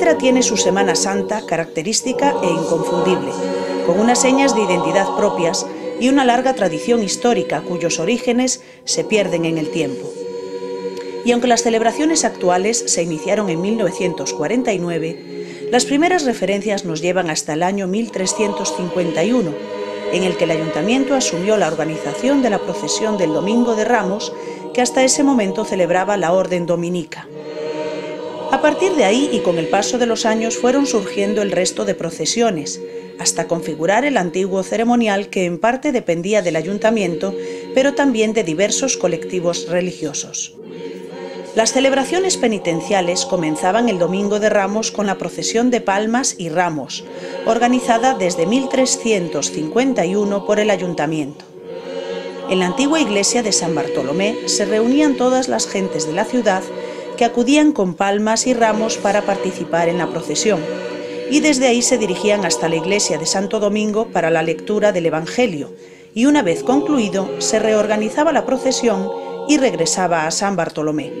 Alcántara tiene su Semana Santa característica e inconfundible, con unas señas de identidad propias y una larga tradición histórica cuyos orígenes se pierden en el tiempo. Y aunque las celebraciones actuales se iniciaron en 1949, las primeras referencias nos llevan hasta el año 1351, en el que el Ayuntamiento asumió la organización de la procesión del Domingo de Ramos, que hasta ese momento celebraba la Orden Dominica. A partir de ahí y con el paso de los años fueron surgiendo el resto de procesiones, hasta configurar el antiguo ceremonial que en parte dependía del Ayuntamiento, pero también de diversos colectivos religiosos. Las celebraciones penitenciales comenzaban el Domingo de Ramos con la procesión de palmas y ramos, organizada desde 1351 por el Ayuntamiento. En la antigua iglesia de San Bartolomé se reunían todas las gentes de la ciudad que acudían con palmas y ramos para participar en la procesión, y desde ahí se dirigían hasta la iglesia de Santo Domingo para la lectura del Evangelio, y una vez concluido se reorganizaba la procesión y regresaba a San Bartolomé.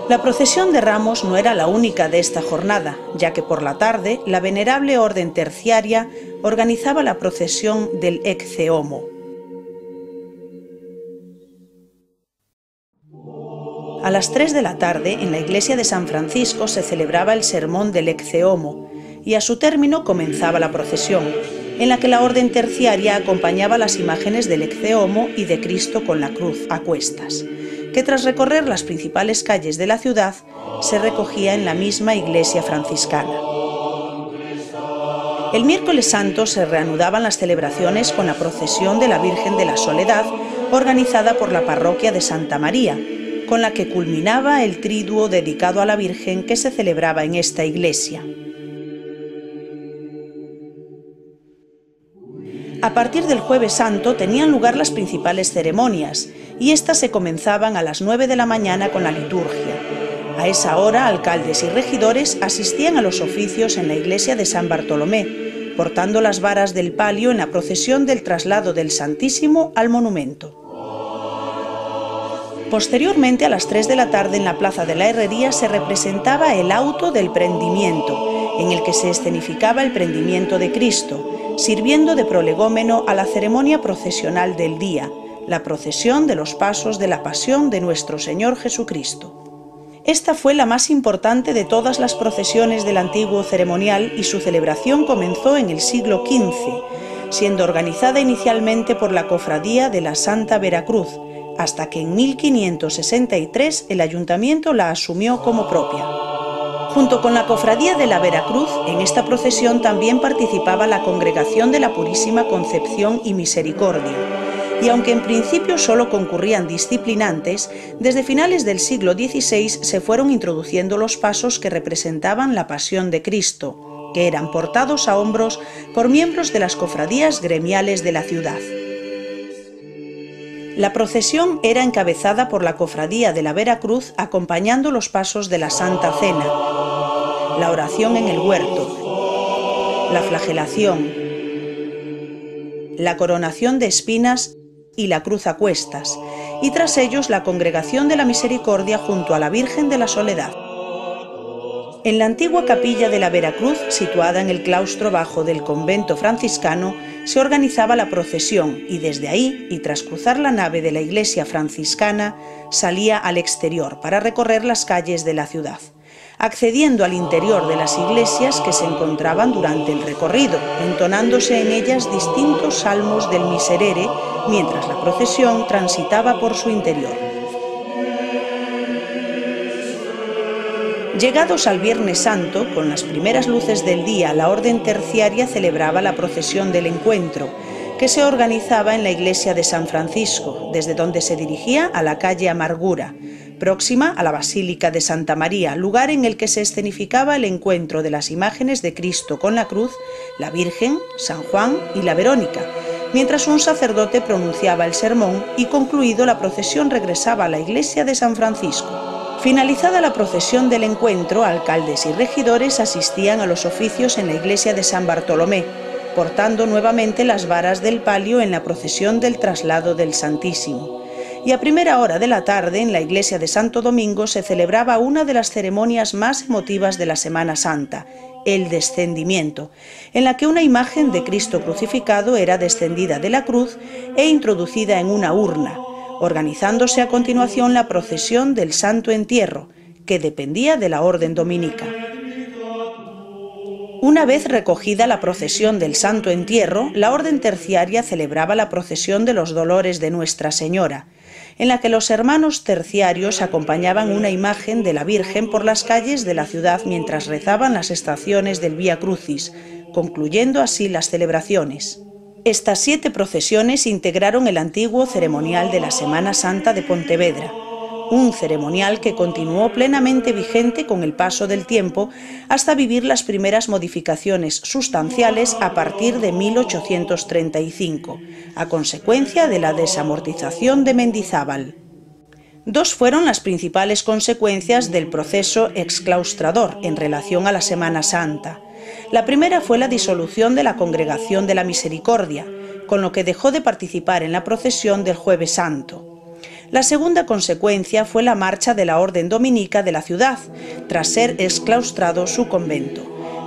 La procesión de Ramos no era la única de esta jornada, ya que por la tarde la venerable orden terciaria organizaba la procesión del Ecce Homo. A las 3 de la tarde, en la iglesia de San Francisco se celebraba el sermón del Ecce Homo, y a su término comenzaba la procesión, en la que la orden terciaria acompañaba las imágenes del Ecce Homo y de Cristo con la cruz a cuestas, que tras recorrer las principales calles de la ciudad se recogía en la misma iglesia franciscana. El miércoles santo se reanudaban las celebraciones con la procesión de la Virgen de la Soledad, organizada por la parroquia de Santa María, con la que culminaba el triduo dedicado a la Virgen que se celebraba en esta iglesia. A partir del Jueves Santo tenían lugar las principales ceremonias, y éstas se comenzaban a las 9 de la mañana con la liturgia. A esa hora, alcaldes y regidores asistían a los oficios en la iglesia de San Bartolomé, portando las varas del palio en la procesión del traslado del Santísimo al monumento. Posteriormente, a las 3 de la tarde, en la Plaza de la Herrería se representaba el auto del prendimiento, en el que se escenificaba el prendimiento de Cristo, sirviendo de prolegómeno a la ceremonia procesional del día, la procesión de los pasos de la pasión de nuestro Señor Jesucristo. Esta fue la más importante de todas las procesiones del antiguo ceremonial y su celebración comenzó en el siglo XV, siendo organizada inicialmente por la Cofradía de la Santa Veracruz, hasta que en 1563 el Ayuntamiento la asumió como propia. Junto con la Cofradía de la Veracruz, en esta procesión también participaba la Congregación de la Purísima Concepción y Misericordia, y aunque en principio solo concurrían disciplinantes, desde finales del siglo XVI se fueron introduciendo los pasos que representaban la Pasión de Cristo, que eran portados a hombros por miembros de las cofradías gremiales de la ciudad. La procesión era encabezada por la Cofradía de la Veracruz acompañando los pasos de la Santa Cena, la oración en el huerto, la flagelación, la coronación de espinas y la cruz a cuestas, y tras ellos la Congregación de la Misericordia junto a la Virgen de la Soledad. En la antigua capilla de la Veracruz, situada en el claustro bajo del convento franciscano, se organizaba la procesión y desde ahí, y tras cruzar la nave de la iglesia franciscana, salía al exterior para recorrer las calles de la ciudad, accediendo al interior de las iglesias que se encontraban durante el recorrido, entonándose en ellas distintos salmos del Miserere, mientras la procesión transitaba por su interior. Llegados al Viernes Santo, con las primeras luces del día, la orden terciaria celebraba la procesión del encuentro, que se organizaba en la iglesia de San Francisco, desde donde se dirigía a la calle Amargura, próxima a la Basílica de Santa María, lugar en el que se escenificaba el encuentro de las imágenes de Cristo con la cruz, la Virgen, San Juan y la Verónica, mientras un sacerdote pronunciaba el sermón y concluido la procesión regresaba a la iglesia de San Francisco. Finalizada la procesión del encuentro, alcaldes y regidores asistían a los oficios en la iglesia de San Bartolomé, portando nuevamente las varas del palio en la procesión del traslado del Santísimo. y a primera hora de la tarde en la iglesia de Santo Domingo se celebraba una de las ceremonias más emotivas de la Semana Santa, el descendimiento, en la que una imagen de Cristo crucificado era descendida de la cruz e introducida en una urna, organizándose a continuación la procesión del Santo Entierro, que dependía de la orden dominica. Una vez recogida la procesión del Santo Entierro, la orden terciaria celebraba la procesión de los Dolores de Nuestra Señora, en la que los hermanos terciarios acompañaban una imagen de la Virgen por las calles de la ciudad mientras rezaban las estaciones del Vía Crucis, concluyendo así las celebraciones. Estas 7 procesiones integraron el antiguo ceremonial de la Semana Santa de Pontevedra, un ceremonial que continuó plenamente vigente con el paso del tiempo hasta vivir las primeras modificaciones sustanciales a partir de 1835, a consecuencia de la desamortización de Mendizábal. 2 fueron las principales consecuencias del proceso exclaustrador en relación a la Semana Santa. La primera fue la disolución de la Congregación de la Misericordia, con lo que dejó de participar en la procesión del Jueves Santo. La segunda consecuencia fue la marcha de la Orden Dominica de la ciudad, tras ser exclaustrado su convento,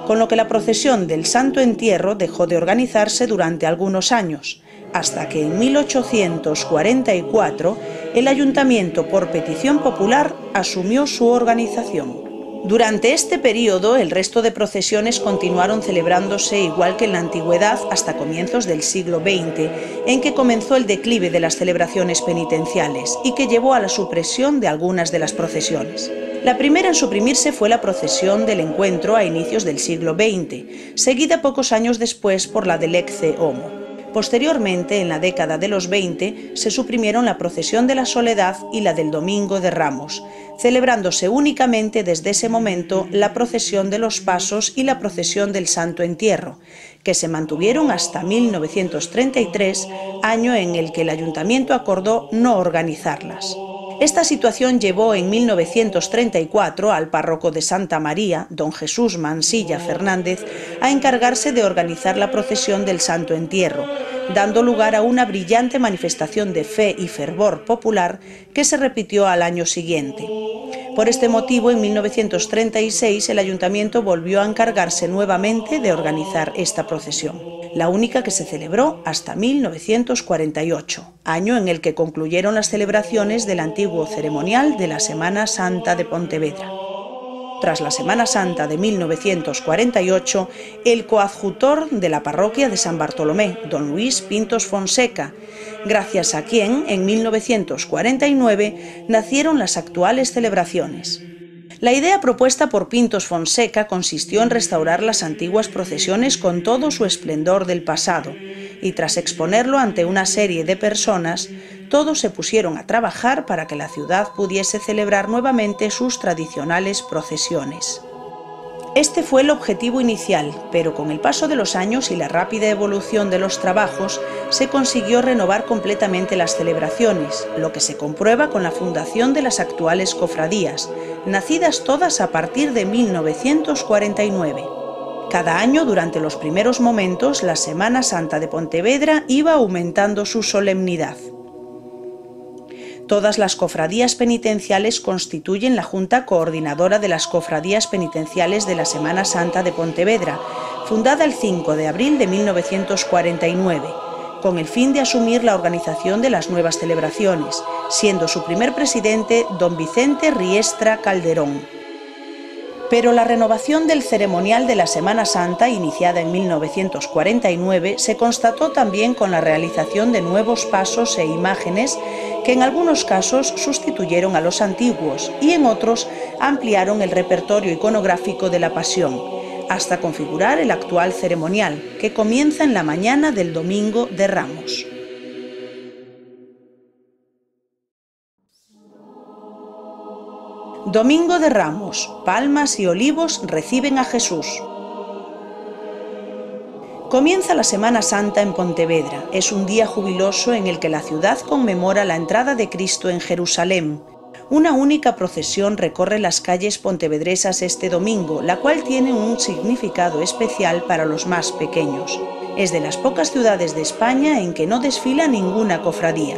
con lo que la procesión del Santo Entierro dejó de organizarse durante algunos años, hasta que en 1844 el ayuntamiento, por petición popular, asumió su organización. Durante este periodo, el resto de procesiones continuaron celebrándose igual que en la antigüedad hasta comienzos del siglo XX, en que comenzó el declive de las celebraciones penitenciales y que llevó a la supresión de algunas de las procesiones. La primera en suprimirse fue la procesión del Encuentro a inicios del siglo XX, seguida pocos años después por la del Ecce Homo. Posteriormente, en la década de los 20, se suprimieron la procesión de la Soledad y la del Domingo de Ramos, celebrándose únicamente desde ese momento la procesión de los Pasos y la procesión del Santo Entierro, que se mantuvieron hasta 1933, año en el que el ayuntamiento acordó no organizarlas. Esta situación llevó en 1934 al párroco de Santa María, don Jesús Mansilla Fernández, a encargarse de organizar la procesión del Santo Entierro, dando lugar a una brillante manifestación de fe y fervor popular que se repitió al año siguiente. Por este motivo, en 1936 el ayuntamiento volvió a encargarse nuevamente de organizar esta procesión, la única que se celebró hasta 1948, año en el que concluyeron las celebraciones del antiguo ceremonial de la Semana Santa de Pontevedra. Tras la Semana Santa de 1948, el coadjutor de la parroquia de San Bartolomé, don Luis Pintos Fonseca, gracias a quien, en 1949, nacieron las actuales celebraciones. La idea propuesta por Pintos Fonseca consistió en restaurar las antiguas procesiones con todo su esplendor del pasado, y tras exponerlo ante una serie de personas, todos se pusieron a trabajar para que la ciudad pudiese celebrar nuevamente sus tradicionales procesiones. Este fue el objetivo inicial, pero con el paso de los años y la rápida evolución de los trabajos, se consiguió renovar completamente las celebraciones, lo que se comprueba con la fundación de las actuales cofradías, nacidas todas a partir de 1949. Cada año, durante los primeros momentos, la Semana Santa de Pontevedra iba aumentando su solemnidad. Todas las cofradías penitenciales constituyen la Junta Coordinadora de las Cofradías Penitenciales de la Semana Santa de Pontevedra, fundada el 5 de abril de 1949, con el fin de asumir la organización de las nuevas celebraciones, siendo su primer presidente don Vicente Riestra Calderón. Pero la renovación del ceremonial de la Semana Santa, iniciada en 1949, se constató también con la realización de nuevos pasos e imágenes que en algunos casos sustituyeron a los antiguos y en otros ampliaron el repertorio iconográfico de la Pasión, hasta configurar el actual ceremonial, que comienza en la mañana del Domingo de Ramos. Domingo de Ramos, palmas y olivos reciben a Jesús. Comienza la Semana Santa en Pontevedra. Es un día jubiloso en el que la ciudad conmemora la entrada de Cristo en Jerusalén. Una única procesión recorre las calles pontevedresas este domingo, la cual tiene un significado especial para los más pequeños. Es de las pocas ciudades de España en que no desfila ninguna cofradía.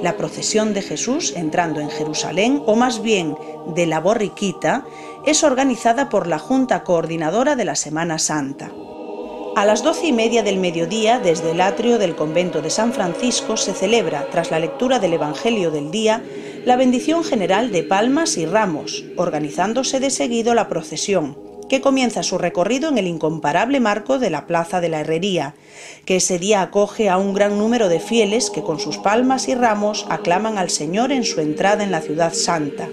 La procesión de Jesús entrando en Jerusalén, o más bien de la borriquita, es organizada por la Junta Coordinadora de la Semana Santa. A las 12:30 del mediodía, desde el atrio del convento de San Francisco, se celebra, tras la lectura del Evangelio del día, la bendición general de palmas y ramos, organizándose de seguido la procesión, que comienza su recorrido en el incomparable marco de la Plaza de la Herrería, que ese día acoge a un gran número de fieles que con sus palmas y ramos aclaman al Señor en su entrada en la ciudad santa.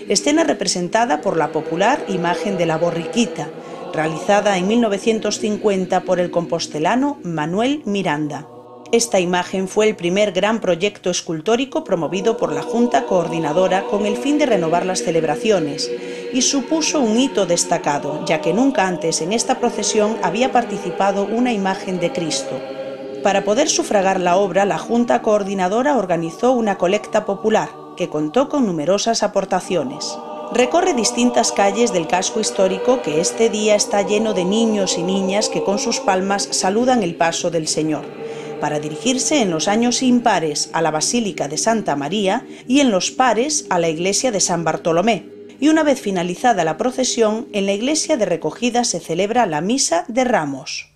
Escena representada por la popular imagen de la borriquita, realizada en 1950 por el compostelano Manuel Miranda. Esta imagen fue el primer gran proyecto escultórico promovido por la Junta Coordinadora con el fin de renovar las celebraciones y supuso un hito destacado, ya que nunca antes en esta procesión había participado una imagen de Cristo. Para poder sufragar la obra, la Junta Coordinadora organizó una colecta popular que contó con numerosas aportaciones. Recorre distintas calles del casco histórico que este día está lleno de niños y niñas que con sus palmas saludan el paso del Señor, para dirigirse en los años impares a la Basílica de Santa María y en los pares a la iglesia de San Bartolomé. Y una vez finalizada la procesión, en la iglesia de recogida se celebra la Misa de Ramos.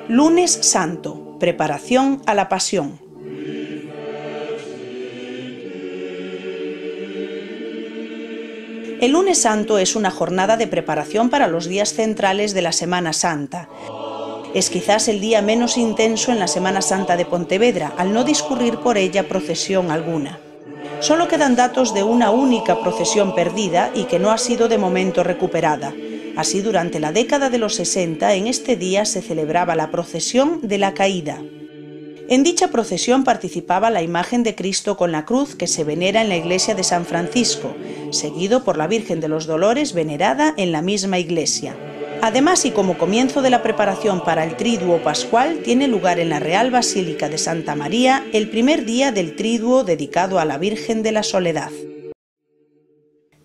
Lunes Santo, preparación a la Pasión. El Lunes Santo es una jornada de preparación para los días centrales de la Semana Santa. Es quizás el día menos intenso en la Semana Santa de Pontevedra, al no discurrir por ella procesión alguna. Solo quedan datos de una única procesión perdida y que no ha sido de momento recuperada. Así, durante la década de los 60, en este día se celebraba la procesión de la Caída. En dicha procesión participaba la imagen de Cristo con la cruz que se venera en la iglesia de San Francisco, seguido por la Virgen de los Dolores venerada en la misma iglesia. Además, y como comienzo de la preparación para el Triduo Pascual, tiene lugar en la Real Basílica de Santa María el primer día del Triduo dedicado a la Virgen de la Soledad.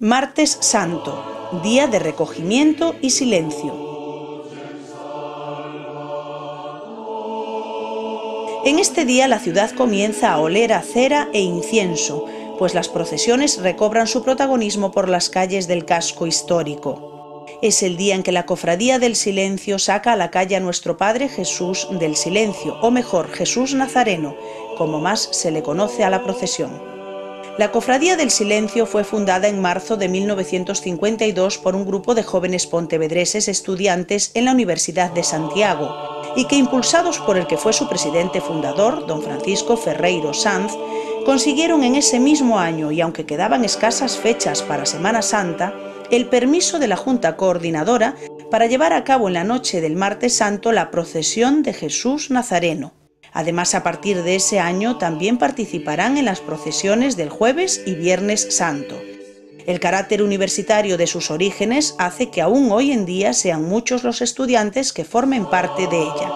Martes Santo, día de recogimiento y silencio. En este día la ciudad comienza a oler a cera e incienso, pues las procesiones recobran su protagonismo por las calles del casco histórico. Es el día en que la Cofradía del Silencio saca a la calle a nuestro Padre Jesús del Silencio, o mejor, Jesús Nazareno, como más se le conoce a la procesión. La Cofradía del Silencio fue fundada en marzo de 1952 por un grupo de jóvenes pontevedreses estudiantes en la Universidad de Santiago, y que, impulsados por el que fue su presidente fundador, don Francisco Ferreiro Sanz, consiguieron en ese mismo año, y aunque quedaban escasas fechas para Semana Santa, el permiso de la Junta Coordinadora para llevar a cabo en la noche del Martes Santo la procesión de Jesús Nazareno. Además, a partir de ese año también participarán en las procesiones del Jueves y Viernes Santo. El carácter universitario de sus orígenes hace que aún hoy en día sean muchos los estudiantes que formen parte de ella.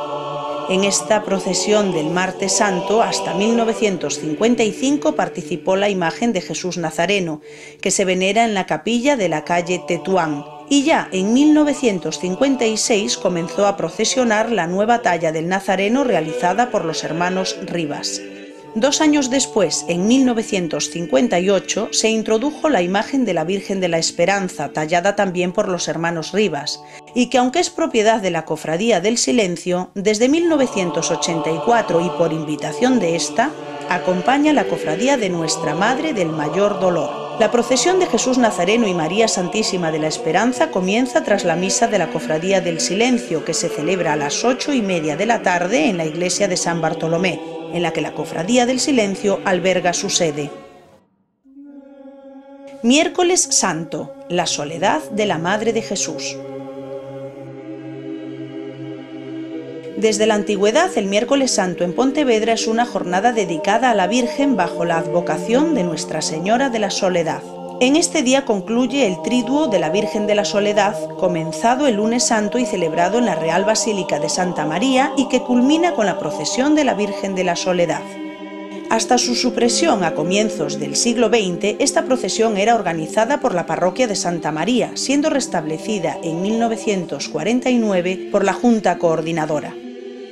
En esta procesión del Martes Santo, hasta 1955 participó la imagen de Jesús Nazareno, que se venera en la capilla de la calle Tetuán, y ya en 1956 comenzó a procesionar la nueva talla del Nazareno realizada por los hermanos Rivas. 2 años después, en 1958, se introdujo la imagen de la Virgen de la Esperanza, tallada también por los hermanos Rivas, y que aunque es propiedad de la Cofradía del Silencio, desde 1984 y por invitación de esta, acompaña la Cofradía de Nuestra Madre del Mayor Dolor. La procesión de Jesús Nazareno y María Santísima de la Esperanza comienza tras la misa de la Cofradía del Silencio, que se celebra a las 8:30 de la tarde en la iglesia de San Bartolomé, en la que la Cofradía del Silencio alberga su sede. Miércoles Santo, la soledad de la Madre de Jesús. Desde la antigüedad, el Miércoles Santo en Pontevedra es una jornada dedicada a la Virgen bajo la advocación de Nuestra Señora de la Soledad. En este día concluye el Triduo de la Virgen de la Soledad, comenzado el Lunes Santo y celebrado en la Real Basílica de Santa María, y que culmina con la procesión de la Virgen de la Soledad. Hasta su supresión a comienzos del siglo XX, esta procesión era organizada por la parroquia de Santa María, siendo restablecida en 1949 por la Junta Coordinadora.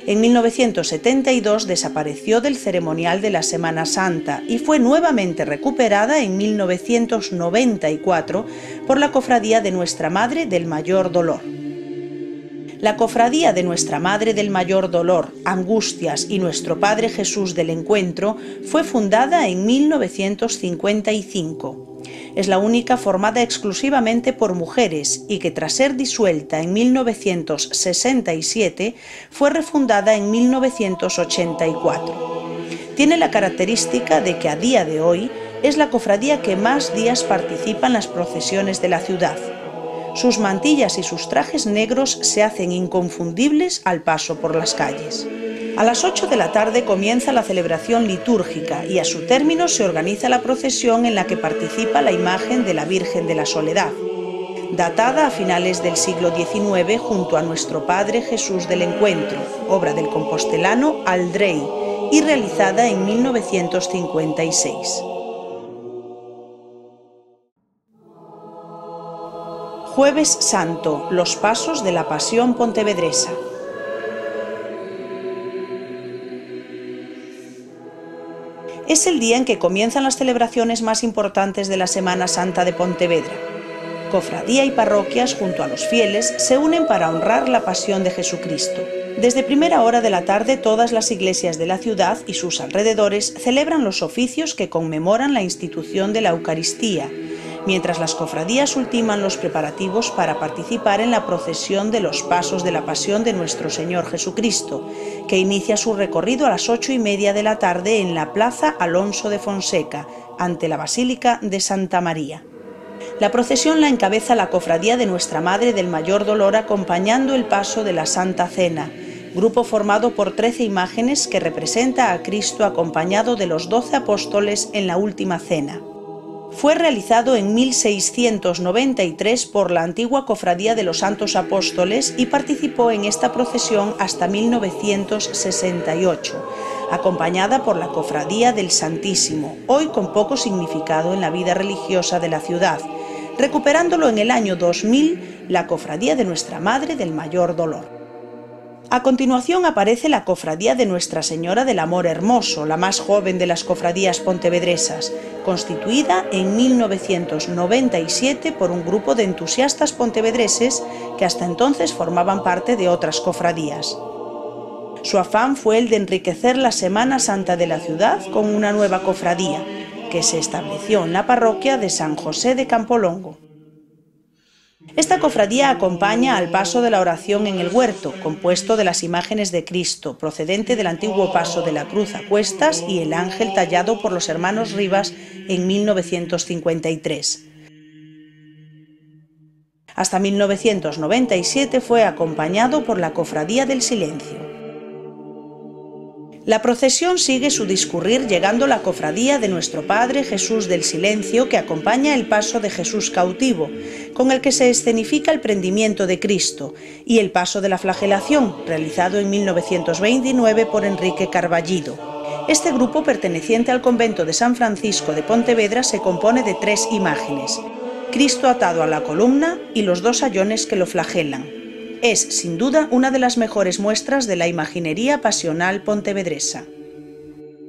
En 1972 desapareció del ceremonial de la Semana Santa y fue nuevamente recuperada en 1994 por la Cofradía de Nuestra Madre del Mayor Dolor. La Cofradía de Nuestra Madre del Mayor Dolor, Angustias y Nuestro Padre Jesús del Encuentro fue fundada en 1955. Es la única formada exclusivamente por mujeres y que tras ser disuelta en 1967 fue refundada en 1984. Tiene la característica de que a día de hoy es la cofradía que más días participa en las procesiones de la ciudad. Sus mantillas y sus trajes negros se hacen inconfundibles al paso por las calles. A las 8 de la tarde comienza la celebración litúrgica y a su término se organiza la procesión en la que participa la imagen de la Virgen de la Soledad, datada a finales del siglo XIX junto a Nuestro Padre Jesús del Encuentro, obra del compostelano Aldrey y realizada en 1956. Jueves Santo, los pasos de la Pasión pontevedresa. Es el día en que comienzan las celebraciones más importantes de la Semana Santa de Pontevedra. Cofradía y parroquias, junto a los fieles, se unen para honrar la pasión de Jesucristo. Desde primera hora de la tarde, todas las iglesias de la ciudad y sus alrededores celebran los oficios que conmemoran la institución de la Eucaristía, mientras las cofradías ultiman los preparativos para participar en la procesión de los pasos de la Pasión de nuestro Señor Jesucristo, que inicia su recorrido a las 8:30 de la tarde en la Plaza Alonso de Fonseca, ante la Basílica de Santa María. La procesión la encabeza la Cofradía de Nuestra Madre del Mayor Dolor acompañando el paso de la Santa Cena, grupo formado por 13 imágenes que representa a Cristo acompañado de los 12 apóstoles en la Última Cena. Fue realizado en 1693 por la antigua Cofradía de los Santos Apóstoles y participó en esta procesión hasta 1968, acompañada por la Cofradía del Santísimo, hoy con poco significado en la vida religiosa de la ciudad, recuperándolo en el año 2000 la Cofradía de Nuestra Madre del Mayor Dolor. A continuación aparece la Cofradía de Nuestra Señora del Amor Hermoso, la más joven de las cofradías pontevedresas, constituida en 1997 por un grupo de entusiastas pontevedreses que hasta entonces formaban parte de otras cofradías. Su afán fue el de enriquecer la Semana Santa de la ciudad con una nueva cofradía, que se estableció en la parroquia de San José de Campolongo. Esta cofradía acompaña al paso de la oración en el huerto, compuesto de las imágenes de Cristo, procedente del antiguo paso de la cruz a cuestas y el ángel tallado por los hermanos Rivas en 1953. Hasta 1997 fue acompañado por la Cofradía del Silencio. La procesión sigue su discurrir llegando la Cofradía de Nuestro Padre Jesús del Silencio, que acompaña el paso de Jesús cautivo, con el que se escenifica el prendimiento de Cristo, y el paso de la Flagelación, realizado en 1929 por Enrique Carballido. Este grupo, perteneciente al convento de San Francisco de Pontevedra, se compone de 3 imágenes: Cristo atado a la columna y los 2 sayones que lo flagelan. Es, sin duda, una de las mejores muestras de la imaginería pasional pontevedresa.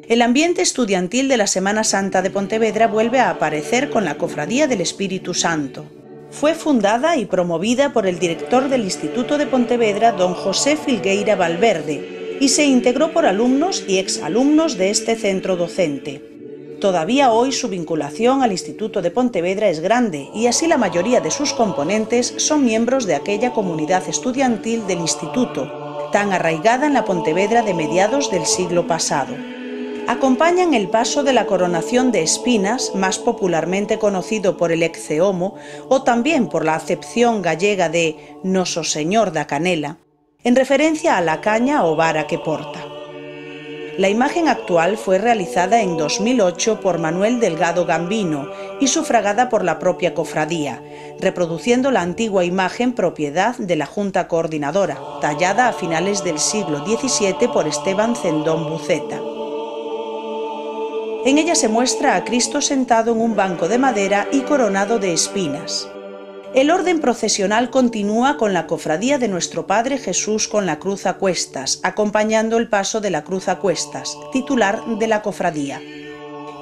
El ambiente estudiantil de la Semana Santa de Pontevedra vuelve a aparecer con la Cofradía del Espíritu Santo. Fue fundada y promovida por el director del Instituto de Pontevedra, don José Filgueira Valverde, y se integró por alumnos y exalumnos de este centro docente. Todavía hoy su vinculación al Instituto de Pontevedra es grande y así la mayoría de sus componentes son miembros de aquella comunidad estudiantil del instituto, tan arraigada en la Pontevedra de mediados del siglo pasado. Acompañan el paso de la coronación de espinas, más popularmente conocido por el Ecce-Homo, o también por la acepción gallega de Noso Señor da Canela, en referencia a la caña o vara que porta. La imagen actual fue realizada en 2008 por Manuel Delgado Gambino y sufragada por la propia cofradía, reproduciendo la antigua imagen propiedad de la Junta Coordinadora, tallada a finales del siglo XVII por Esteban Cendón Buceta. En ella se muestra a Cristo sentado en un banco de madera y coronado de espinas. El orden procesional continúa con la Cofradía de Nuestro Padre Jesús con la Cruz a cuestas, acompañando el paso de la Cruz a cuestas, titular de la cofradía.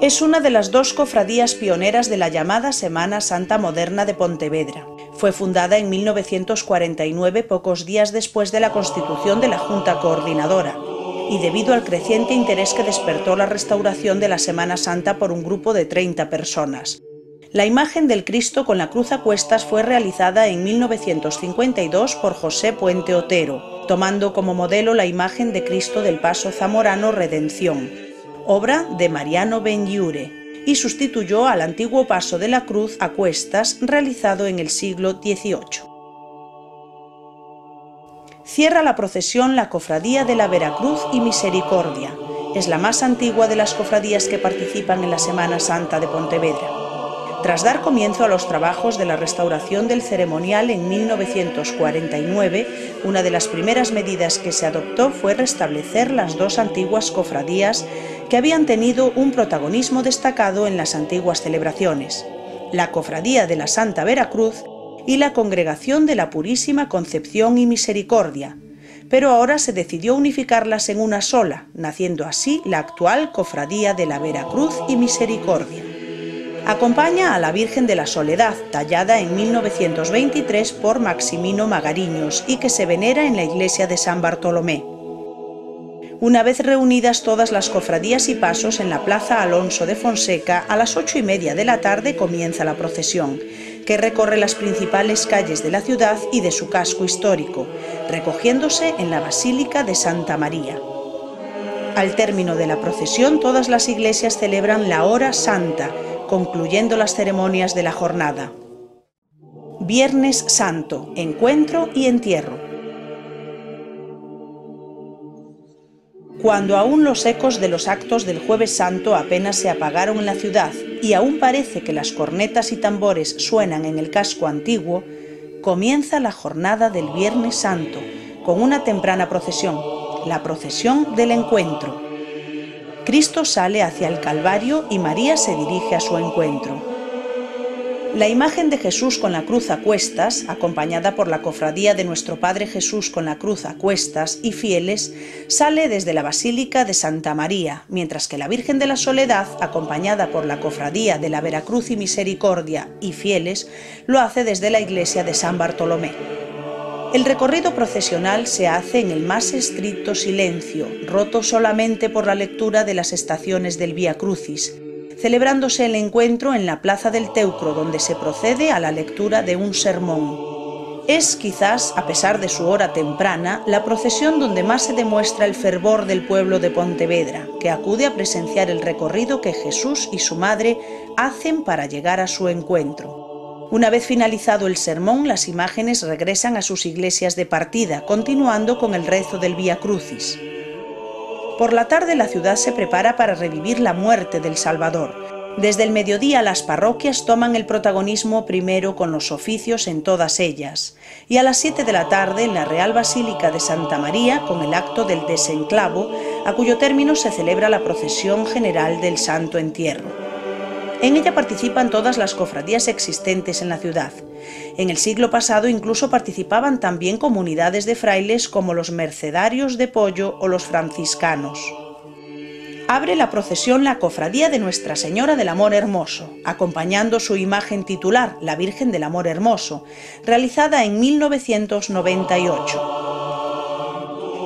Es una de las dos cofradías pioneras de la llamada Semana Santa moderna de Pontevedra. Fue fundada en 1949, pocos días después de la constitución de la Junta Coordinadora, y debido al creciente interés que despertó la restauración de la Semana Santa por un grupo de 30 personas. La imagen del Cristo con la cruz a cuestas fue realizada en 1952 por José Puente Otero, tomando como modelo la imagen de Cristo del Paso Zamorano Redención, obra de Mariano Benlliure, y sustituyó al antiguo paso de la cruz a cuestas realizado en el siglo XVIII. Cierra la procesión la Cofradía de la Veracruz y Misericordia. Es la más antigua de las cofradías que participan en la Semana Santa de Pontevedra. Tras dar comienzo a los trabajos de la restauración del ceremonial en 1949, una de las primeras medidas que se adoptó fue restablecer las dos antiguas cofradías que habían tenido un protagonismo destacado en las antiguas celebraciones, la Cofradía de la Santa Veracruz y la Congregación de la Purísima Concepción y Misericordia, pero ahora se decidió unificarlas en una sola, naciendo así la actual Cofradía de la Veracruz y Misericordia. Acompaña a la Virgen de la Soledad, tallada en 1923 por Maximino Magariños y que se venera en la iglesia de San Bartolomé. Una vez reunidas todas las cofradías y pasos en la Plaza Alonso de Fonseca, a las 8:30 de la tarde comienza la procesión, que recorre las principales calles de la ciudad y de su casco histórico, recogiéndose en la Basílica de Santa María. Al término de la procesión, todas las iglesias celebran la Hora Santa, concluyendo las ceremonias de la jornada. Viernes Santo, encuentro y entierro. Cuando aún los ecos de los actos del Jueves Santo apenas se apagaron en la ciudad y aún parece que las cornetas y tambores suenan en el casco antiguo, comienza la jornada del Viernes Santo con una temprana procesión, la procesión del encuentro. Cristo sale hacia el Calvario y María se dirige a su encuentro. La imagen de Jesús con la cruz a cuestas, acompañada por la Cofradía de Nuestro Padre Jesús con la cruz a cuestas y fieles, sale desde la Basílica de Santa María, mientras que la Virgen de la Soledad, acompañada por la Cofradía de la Veracruz y Misericordia y fieles, lo hace desde la iglesia de San Bartolomé. El recorrido procesional se hace en el más estricto silencio, roto solamente por la lectura de las estaciones del Vía Crucis, celebrándose el encuentro en la Plaza del Teucro, donde se procede a la lectura de un sermón. Es quizás, a pesar de su hora temprana, la procesión donde más se demuestra el fervor del pueblo de Pontevedra, que acude a presenciar el recorrido que Jesús y su madre hacen para llegar a su encuentro. Una vez finalizado el sermón, las imágenes regresan a sus iglesias de partida, continuando con el rezo del Vía Crucis. Por la tarde la ciudad se prepara para revivir la muerte del Salvador. Desde el mediodía las parroquias toman el protagonismo primero con los oficios en todas ellas, y a las 7 de la tarde en la Real Basílica de Santa María con el acto del desenclavo, a cuyo término se celebra la procesión general del Santo Entierro. En ella participan todas las cofradías existentes en la ciudad. En el siglo pasado incluso participaban también comunidades de frailes como los Mercedarios de Pollo o los franciscanos. Abre la procesión la Cofradía de Nuestra Señora del Amor Hermoso, acompañando su imagen titular, la Virgen del Amor Hermoso, realizada en 1998.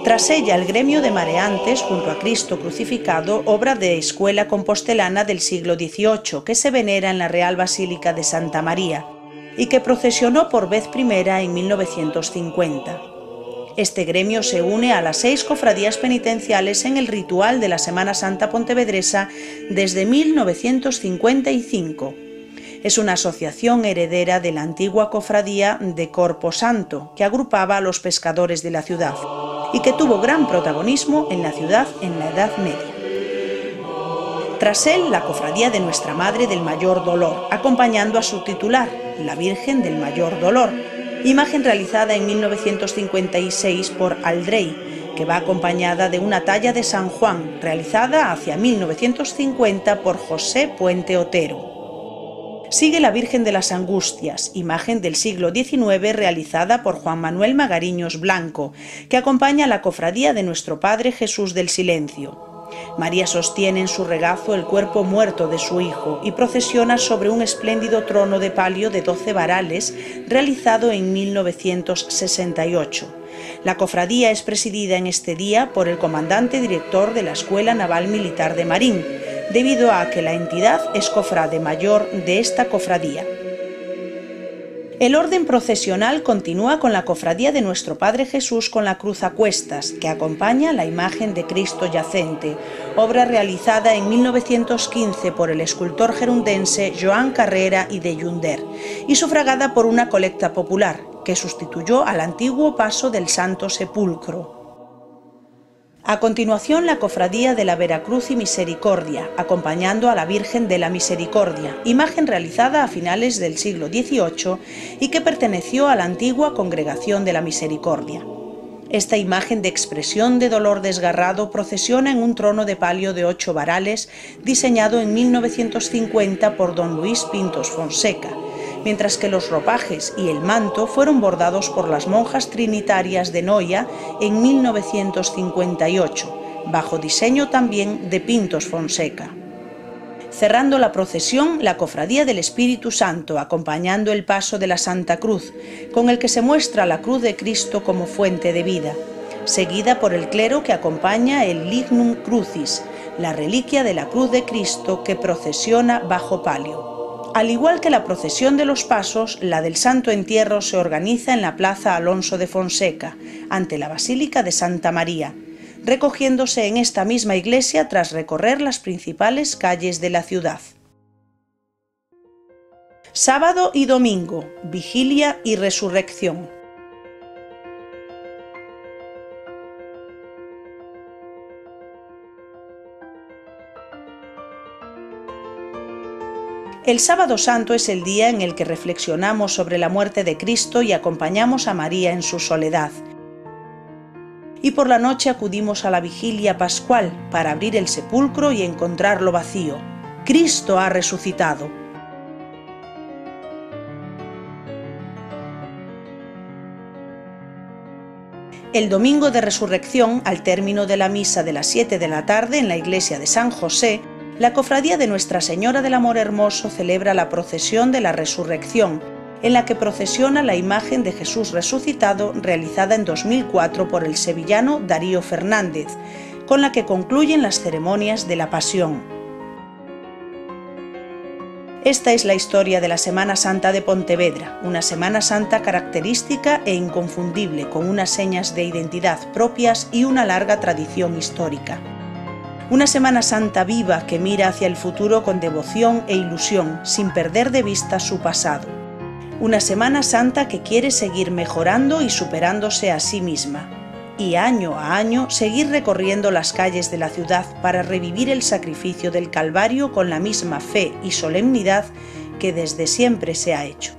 Tras ella, el gremio de mareantes, junto a Cristo crucificado, obra de escuela compostelana del siglo XVIII, que se venera en la Real Basílica de Santa María, y que procesionó por vez primera en 1950. Este gremio se une a las 6 cofradías penitenciales en el ritual de la Semana Santa pontevedresa desde 1955. Es una asociación heredera de la antigua cofradía de Corpo Santo, que agrupaba a los pescadores de la ciudad, y que tuvo gran protagonismo en la ciudad en la Edad Media. Tras él, la Cofradía de Nuestra Madre del Mayor Dolor, acompañando a su titular, la Virgen del Mayor Dolor, imagen realizada en 1956 por Aldrey, que va acompañada de una talla de San Juan, realizada hacia 1950 por José Puente Otero. Sigue la Virgen de las Angustias, imagen del siglo XIX realizada por Juan Manuel Magariños Blanco, que acompaña a la cofradía de Nuestro Padre Jesús del Silencio. María sostiene en su regazo el cuerpo muerto de su hijo y procesiona sobre un espléndido trono de palio de 12 varales realizado en 1968. La cofradía es presidida en este día por el comandante director de la Escuela Naval Militar de Marín, debido a que la entidad es cofrade mayor de esta cofradía. El orden procesional continúa con la cofradía de Nuestro Padre Jesús con la cruz a cuestas, que acompaña la imagen de Cristo yacente, obra realizada en 1915 por el escultor gerundense Joan Carrera y de Junder, y sufragada por una colecta popular, que sustituyó al antiguo paso del Santo Sepulcro. A continuación, la cofradía de la Veracruz y Misericordia, acompañando a la Virgen de la Misericordia, imagen realizada a finales del siglo XVIII y que perteneció a la antigua Congregación de la Misericordia. Esta imagen de expresión de dolor desgarrado procesiona en un trono de palio de 8 varales, diseñado en 1950 por don Luis Pintos Fonseca, mientras que los ropajes y el manto fueron bordados por las monjas trinitarias de Noia en 1958, bajo diseño también de Pintos Fonseca. Cerrando la procesión, la Cofradía del Espíritu Santo, acompañando el paso de la Santa Cruz, con el que se muestra la cruz de Cristo como fuente de vida, seguida por el clero que acompaña el Lignum Crucis, la reliquia de la cruz de Cristo que procesiona bajo palio. Al igual que la procesión de los pasos, la del Santo Entierro se organiza en la Plaza Alonso de Fonseca, ante la Basílica de Santa María, recogiéndose en esta misma iglesia tras recorrer las principales calles de la ciudad. Sábado y domingo, vigilia y resurrección. El Sábado Santo es el día en el que reflexionamos sobre la muerte de Cristo y acompañamos a María en su soledad. Y por la noche acudimos a la vigilia pascual para abrir el sepulcro y encontrarlo vacío. Cristo ha resucitado. El domingo de resurrección, al término de la misa de las 7 de la tarde en la iglesia de San José, la cofradía de Nuestra Señora del Amor Hermoso celebra la procesión de la resurrección, en la que procesiona la imagen de Jesús resucitado realizada en 2004 por el sevillano Darío Fernández, con la que concluyen las ceremonias de la Pasión. Esta es la historia de la Semana Santa de Pontevedra, una Semana Santa característica e inconfundible, con unas señas de identidad propias y una larga tradición histórica. Una Semana Santa viva que mira hacia el futuro con devoción e ilusión, sin perder de vista su pasado. Una Semana Santa que quiere seguir mejorando y superándose a sí misma. Y año a año seguir recorriendo las calles de la ciudad para revivir el sacrificio del Calvario con la misma fe y solemnidad que desde siempre se ha hecho.